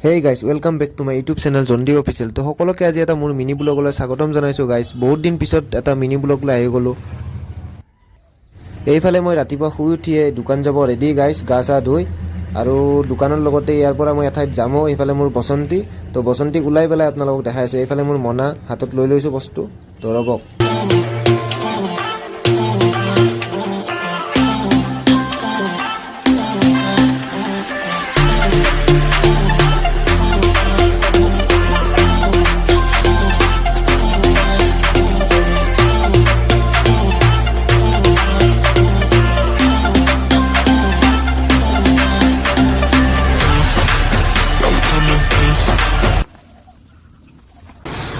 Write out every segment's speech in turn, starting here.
Hey guys, welcome back to my YouTube channel Jondi Official. তো সকলোকে আজি এটা মোৰ মিনি ব্লগলৈ স্বাগতম জনাইছো গাইস। বহুত দিন পিছত এটা মিনি ব্লগ লৈ আহি গলো। এইফালে মই ৰাতিপুৱা শুই উঠিয়ে দোকান যাব ৰেডি গাইস, গা চা ধুই আৰু দোকানৰ লগতে ইয়াৰ পৰা মই এঠাইত যামো। এইফালে মোৰ বসন্তী, তো বসন্তীক ওলাই পেলাই আপোনালোকক দেখাইছো। এইফালে মোৰ মনা হাতত লৈ লৈছো বস্তু, তো ৰবক।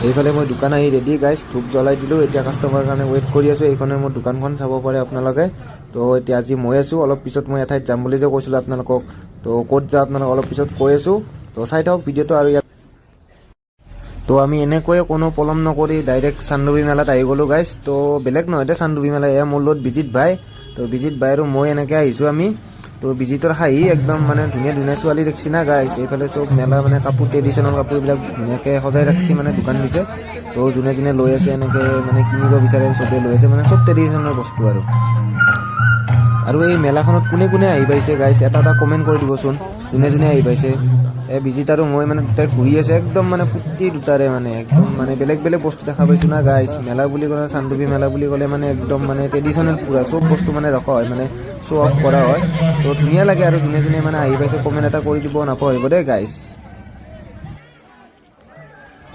এইফালে মই দোকান আহি ৰেডি গাইস, ধূপ জ্বলাই দিলোঁ। এতিয়া কাষ্টমাৰৰ কাৰণে ৱেইট কৰি আছোঁ। এইখনে মোৰ দোকানখন চাব পাৰে আপোনালোকে। তো এতিয়া আজি মই আছোঁ, অলপ পিছত মই এঠাইত যাম বুলি যে কৈছিলোঁ আপোনালোকক। তো ক'ত যাওঁ আপোনালোকক অলপ পিছত কৈ আছোঁ। তো চাই থাকক ভিডিঅ'টো। আৰু ইয়াত তো আমি এনেকৈয়ে কোনো পলম নকৰি ডাইৰেক্ট চান্দুবি মেলাত আহি গ'লোঁ গাইস। তো বেলেগ নহয় দে চান্দুবি মেলা, এয়া মোৰ লগত বিজিত ভাই। তো বিজিত ভাই আৰু মই এনেকৈ আহিছোঁ আমি। তো বিজিতৰ হাঁহি একদম মানে ধুনীয়া ধুনীয়া ছোৱালী দেখছি না গাইছ। এইফালে চব মেলা মানে কাপোৰ, ট্ৰেডিশ্যনেল কাপোৰবিলাক ধুনীয়াকৈ সজাই ৰাখছি, মানে দোকান দিছে। তো যোনে যোনে লৈ আছে এনেকৈ মানে কিনিব বিচাৰে চবেই লৈ আছে, মানে চব ট্ৰেডিশ্যনেল বস্তু। আৰু এই মেলাখনত কোনে কোনে আহি পাইছে গাইছ, এটা কমেণ্ট কৰি দিবচোন যোনে যোনে আহি পাইছে। এই বিজিত আৰু মই মানে দুটাই ঘূৰি আছে একদম মানে ফূৰ্তি দুটাৰে, মানে একদম মানে বেলেগ বেলেগ বস্তু দেখা পাইছোঁ না গাইছ। মেলা বুলি ক'লে, চান্দুবি মেলা বুলি ক'লে মানে একদম মানে ট্ৰেডিশ্যনেল পুৰা চব বস্তু মানে ৰখা হয়, মানে শ্ব' অফ কৰা হয়। তো ধুনীয়া লাগে। আৰু যোনে যোনে মানে আহি পাইছে কমেণ্ট এটা কৰি দিব নাপাহৰিব দেই গাইছ।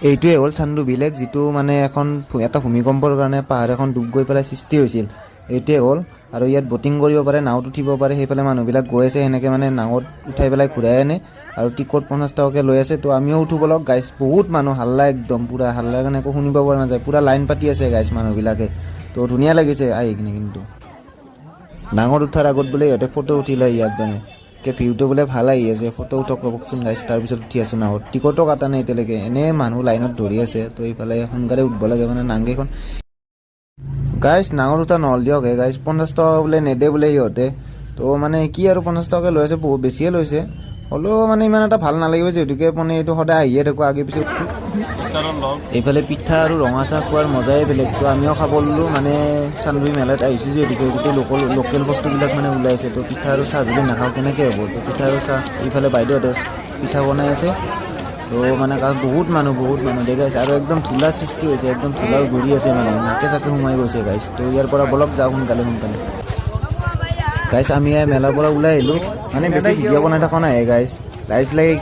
এইটোৱে হ'ল চান্দুবি লেক, যিটো মানে এটা ভূমিকম্পৰ কাৰণে পাহাৰ এখন ডুব গৈ পেলাই সৃষ্টি হৈছিল। এইটোৱে হ'ল। আৰু ইয়াত বটিং কৰিব পাৰে, নাৱত উঠিব পাৰে। সেইফালে মানুহবিলাক গৈ আছে, সেনেকৈ মানে নাৱত উঠাই পেলাই ঘূৰাই আনে। আৰু টিকট 50 টকাকৈ লৈ আছে। তো আমিও উঠো বলক গাইছ। বহুত মানুহ, হাল্লা একদম পুৰা, হাল্লাৰ কাৰণে একো শুনিব পৰা নাযায়, পুৰা লাইন পাতি আছে গাইছ মানুহবিলাকে। তো ধুনীয়া লাগিছে আহি কিনে। কিন্তু ডাঙৰ উঠাৰ আগত বোলে ইহঁতে ফটো উঠি লয় ইয়াত, মানে ভিউটো বোলে ভাল আহি আছে, ফটো উঠক ৰ'বকচোন গাইছ। তাৰপিছত উঠি আছোঁ নাৱত। টিকটো কাটা নাই এতিয়ালৈকে, এনেই মানুহ লাইনত ধৰি আছে। তো এইফালে সোনকালে উঠিব লাগে, মানে নাংগেখন গাইছ। ডাঙৰ উঠা নহ'ল দিয়ক হে গাইছ, 50 টকা বোলে নেদে বোলে সিহঁতে। তো মানে কি আৰু 50 টকাকৈ লৈ আছে, বহুত বেছিয়ে লৈছে। হ'লেও মানে ইমান এটা ভাল নালাগিব, যিহেতুকে মানে এইটো সদায় আহিয়ে থাকোঁ আগে পিছত। এইফালে পিঠা আৰু ৰঙা চাহ খোৱাৰ মজাই বেলেগ। তো আমিও খাব ল'লোঁ, মানে চান্দুবি মেলাত আহিছোঁ যিহেতুকে গোটেই লোকেল বস্তুবিলাক মানে ওলাইছে। তো পিঠা আৰু চাহ যদি নাখাওঁ কেনেকৈ হ'ব। তো পিঠা আৰু চাহ, এইফালে বাইদেউহঁতে পিঠা বনাই আছে। তো মানে বহুত মানুহ দেখাইছে। আৰু একদম ধূলা সৃষ্টি হৈছে, একদম ধূলাও ঘূৰি আছে, মানে নাকে চাকে সোমাই গৈছে গাইছ। তো ইয়াৰ পৰা বলক যাওঁ সোনকালে গাইছ। আমি মেলাৰ পৰা ওলাই আহিলোঁ, মানে বেছি ভিডিঅ' বনাই থকা নাই গাইছ। লাইজ লাগে।